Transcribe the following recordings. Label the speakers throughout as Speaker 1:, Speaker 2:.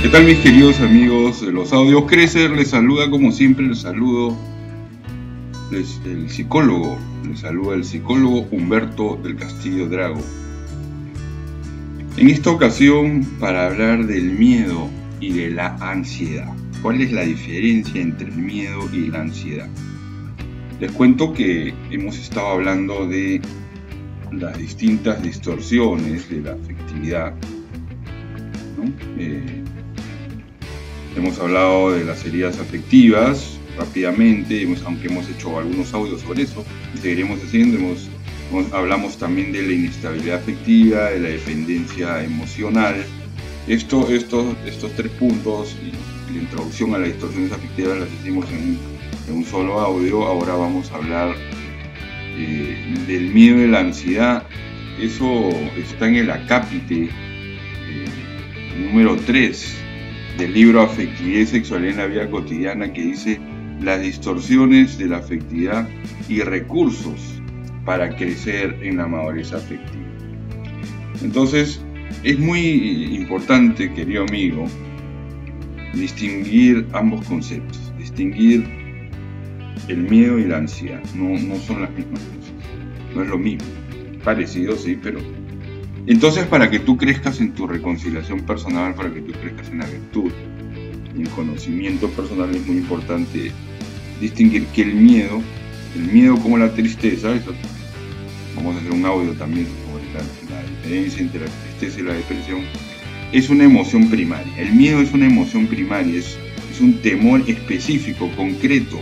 Speaker 1: ¿Qué tal, mis queridos amigos de los audios Crecer? Les saluda como siempre, les saluda el psicólogo Humberto del Castillo Drago. En esta ocasión, para hablar del miedo y de la ansiedad. ¿Cuál es la diferencia entre el miedo y la ansiedad? Les cuento que hemos estado hablando de las distintas distorsiones de la afectividad, ¿no? Hemos hablado de las heridas afectivas rápidamente, aunque hemos hecho algunos audios sobre eso, y seguiremos haciendo. Hablamos también de la inestabilidad afectiva, de la dependencia emocional. Estos tres puntos y la introducción a las distorsiones afectivas las hicimos en un solo audio. Ahora vamos a hablar del miedo y la ansiedad. Eso está en el acápite número 3 del libro Afectividad y Sexualidad en la Vida Cotidiana, que dice las distorsiones de la afectividad y recursos para crecer en la madurez afectiva. Entonces, es muy importante, querido amigo, distinguir ambos conceptos, distinguir el miedo y la ansiedad. No son las mismas cosas, no es lo mismo, parecido sí, pero... Entonces, para que tú crezcas en tu reconciliación personal, para que tú crezcas en la virtud y en conocimiento personal, es muy importante distinguir que el miedo como la tristeza, eso, vamos a hacer un audio también sobre la diferencia entre la tristeza y la depresión, es una emoción primaria. El miedo es una emoción primaria, es un temor específico, concreto,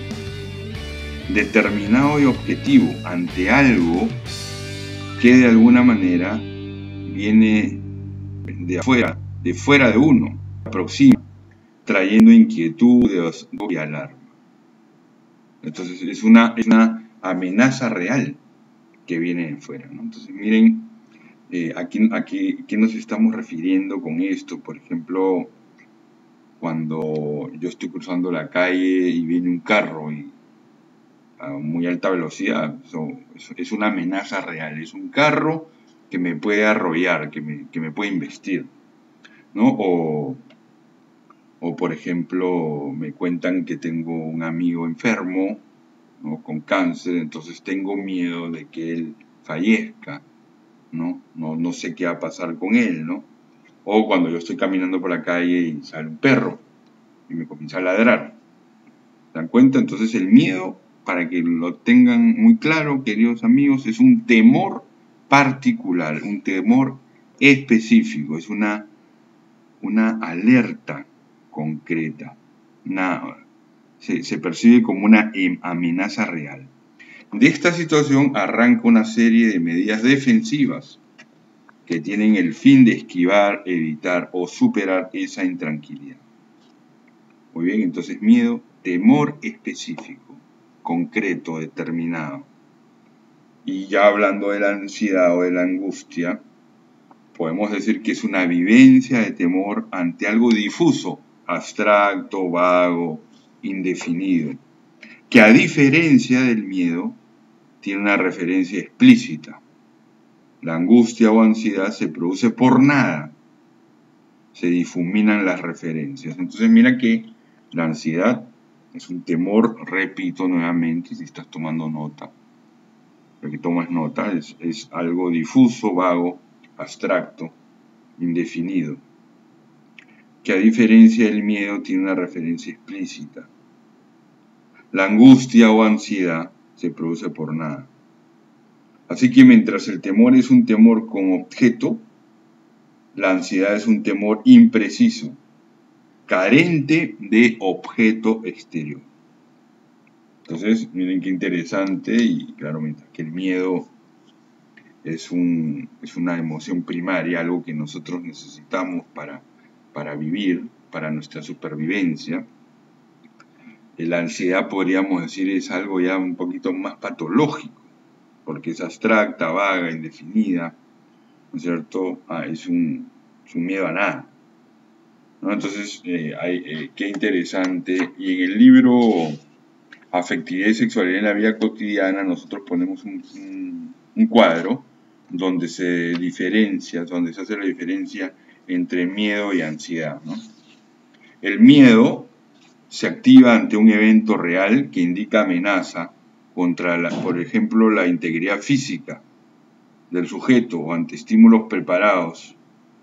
Speaker 1: determinado y objetivo ante algo que de alguna manera viene de afuera, de fuera de uno, aproxima, trayendo inquietudes y alarma. Entonces es una amenaza real que viene de fuera, ¿no? Entonces miren, ¿qué nos estamos refiriendo con esto? Por ejemplo, cuando yo estoy cruzando la calle y viene un carro a muy alta velocidad, es una amenaza real, es un carro que me puede arrollar, que me puede investir, ¿no? O por ejemplo, me cuentan que tengo un amigo enfermo, ¿no? Con cáncer, entonces tengo miedo de que él fallezca, ¿no? No sé qué va a pasar con él, ¿no? O cuando yo estoy caminando por la calle y sale un perro y me comienza a ladrar. ¿Se dan cuenta? Entonces el miedo, para que lo tengan muy claro, queridos amigos, es un temor particular, un temor específico, es una alerta concreta, se percibe como una amenaza real. De esta situación arranca una serie de medidas defensivas que tienen el fin de esquivar, evitar o superar esa intranquilidad. Muy bien, entonces miedo, temor específico, concreto, determinado. Y ya hablando de la ansiedad o de la angustia, podemos decir que es una vivencia de temor ante algo difuso, abstracto, vago, indefinido, que a diferencia del miedo, tiene una referencia explícita. La angustia o ansiedad se produce por nada, se difuminan las referencias. Entonces mira que la ansiedad es un temor, repito nuevamente, si estás tomando nota, lo que tomas nota es algo difuso, vago, abstracto, indefinido, que a diferencia del miedo tiene una referencia explícita. La angustia o ansiedad se produce por nada. Así que mientras el temor es un temor con objeto, la ansiedad es un temor impreciso, carente de objeto exterior. Entonces, miren qué interesante, y claro, mientras que el miedo es una emoción primaria, algo que nosotros necesitamos para vivir, para nuestra supervivencia, la ansiedad, podríamos decir, es algo ya un poquito más patológico, porque es abstracta, vaga, indefinida, ¿no es cierto? Es un miedo a nada, ¿no? Entonces, qué interesante. Y en el libro Afectividad y Sexualidad en la Vida Cotidiana, nosotros ponemos un cuadro donde se hace la diferencia entre miedo y ansiedad, ¿no? El miedo se activa ante un evento real que indica amenaza contra, por ejemplo, la integridad física del sujeto o ante estímulos preparados,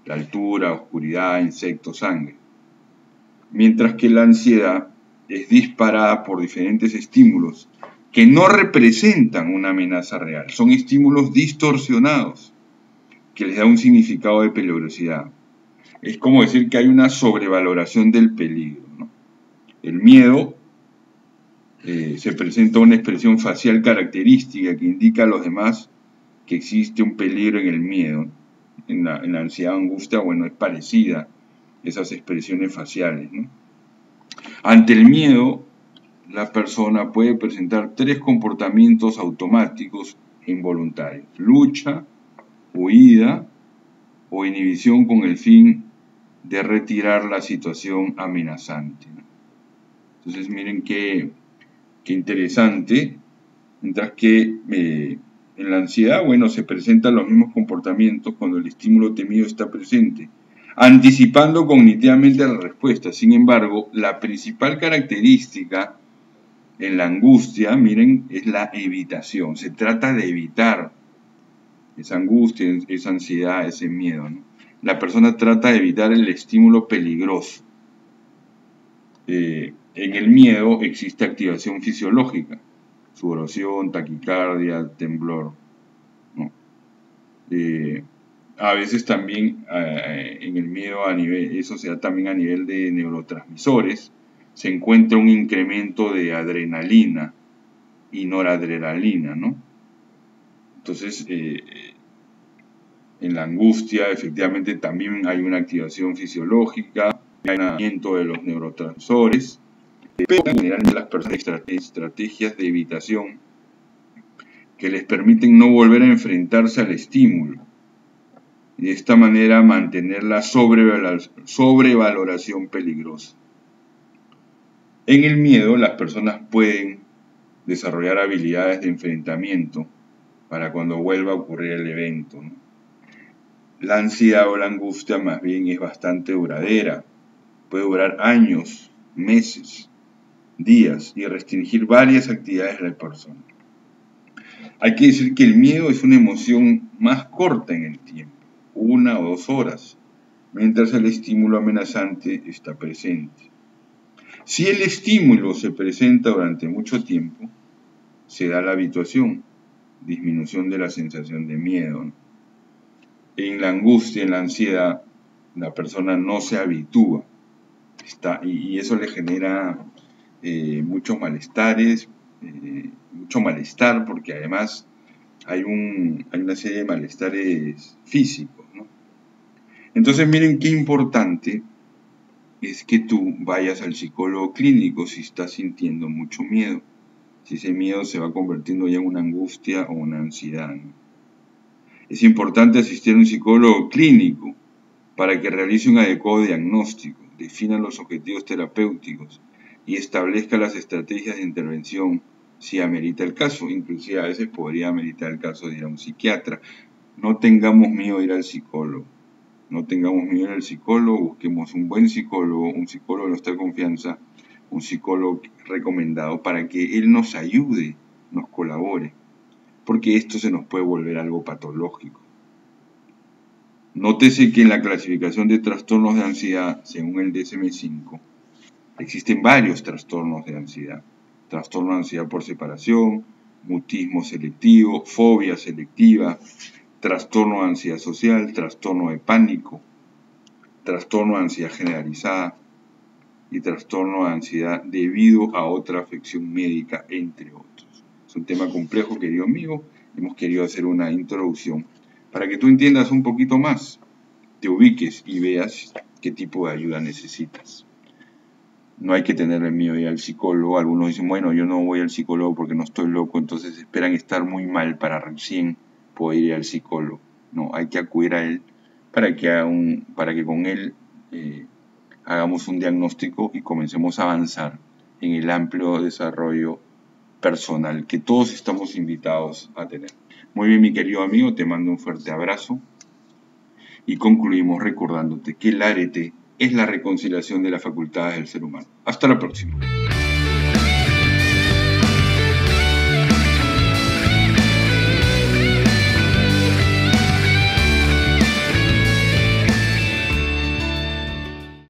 Speaker 1: la altura, oscuridad, insectos, sangre. Mientras que la ansiedad es disparada por diferentes estímulos que no representan una amenaza real, son estímulos distorsionados que les da un significado de peligrosidad. Es como decir que hay una sobrevaloración del peligro, ¿no? El miedo se presenta una expresión facial característica que indica a los demás que existe un peligro en el miedo. En la ansiedad o angustia, bueno, es parecida esas expresiones faciales, ¿no? Ante el miedo, la persona puede presentar 3 comportamientos automáticos e involuntarios: lucha, huida o inhibición con el fin de retirar la situación amenazante, ¿no? Entonces miren qué interesante. Mientras que en la ansiedad, bueno, se presentan los mismos comportamientos cuando el estímulo temido está presente, anticipando cognitivamente la respuesta. Sin embargo, la principal característica en la angustia, miren, es la evitación. Se trata de evitar esa angustia, esa ansiedad, ese miedo, ¿no? La persona trata de evitar el estímulo peligroso. En el miedo existe activación fisiológica, sudoración, taquicardia, temblor, ¿no? A veces también en el miedo eso se da también a nivel de neurotransmisores. Se encuentra un incremento de adrenalina y noradrenalina, ¿no? Entonces, en la angustia efectivamente también hay una activación fisiológica, hay un aumento de los neurotransmisores, pero generalmente las personas tienen estrategias de evitación que les permiten no volver a enfrentarse al estímulo y de esta manera mantener la sobrevaloración peligrosa. En el miedo, las personas pueden desarrollar habilidades de enfrentamiento para cuando vuelva a ocurrir el evento, ¿no? La ansiedad o la angustia más bien es bastante duradera, puede durar años, meses, días y restringir varias actividades de la persona. Hay que decir que el miedo es una emoción más corta en el tiempo, 1 o 2 horas, mientras el estímulo amenazante está presente. Si el estímulo se presenta durante mucho tiempo, se da la habituación, disminución de la sensación de miedo, ¿no? En la angustia, en la ansiedad, la persona no se habitúa y eso le genera muchos malestares, mucho malestar, porque además hay una serie de malestares físicos, ¿no? Entonces miren qué importante es que tú vayas al psicólogo clínico si estás sintiendo mucho miedo, si ese miedo se va convirtiendo ya en una angustia o una ansiedad, ¿no? Es importante asistir a un psicólogo clínico para que realice un adecuado diagnóstico, defina los objetivos terapéuticos y establezca las estrategias de intervención si amerita el caso. Inclusive a veces podría ameritar el caso de ir a un psiquiatra. No tengamos miedo de ir al psicólogo. No tengamos miedo de ir al psicólogo, busquemos un buen psicólogo, un psicólogo de nuestra confianza, un psicólogo recomendado para que él nos ayude, nos colabore, porque esto se nos puede volver algo patológico. Nótese que en la clasificación de trastornos de ansiedad, según el DSM-5, existen varios trastornos de ansiedad. Trastorno de ansiedad por separación, mutismo selectivo, fobia selectiva, trastorno de ansiedad social, trastorno de pánico, trastorno de ansiedad generalizada y trastorno de ansiedad debido a otra afección médica, entre otros. Es un tema complejo, querido amigo. Hemos querido hacer una introducción para que tú entiendas un poquito más, te ubiques y veas qué tipo de ayuda necesitas. No hay que tenerle miedo de ir al psicólogo. Algunos dicen, bueno, yo no voy al psicólogo porque no estoy loco, entonces esperan estar muy mal para recién poder ir al psicólogo. No, hay que acudir a él para que con él hagamos un diagnóstico y comencemos a avanzar en el amplio desarrollo personal que todos estamos invitados a tener. Muy bien, mi querido amigo, te mando un fuerte abrazo y concluimos recordándote que el arete es la reconciliación de las facultades del ser humano. Hasta la próxima.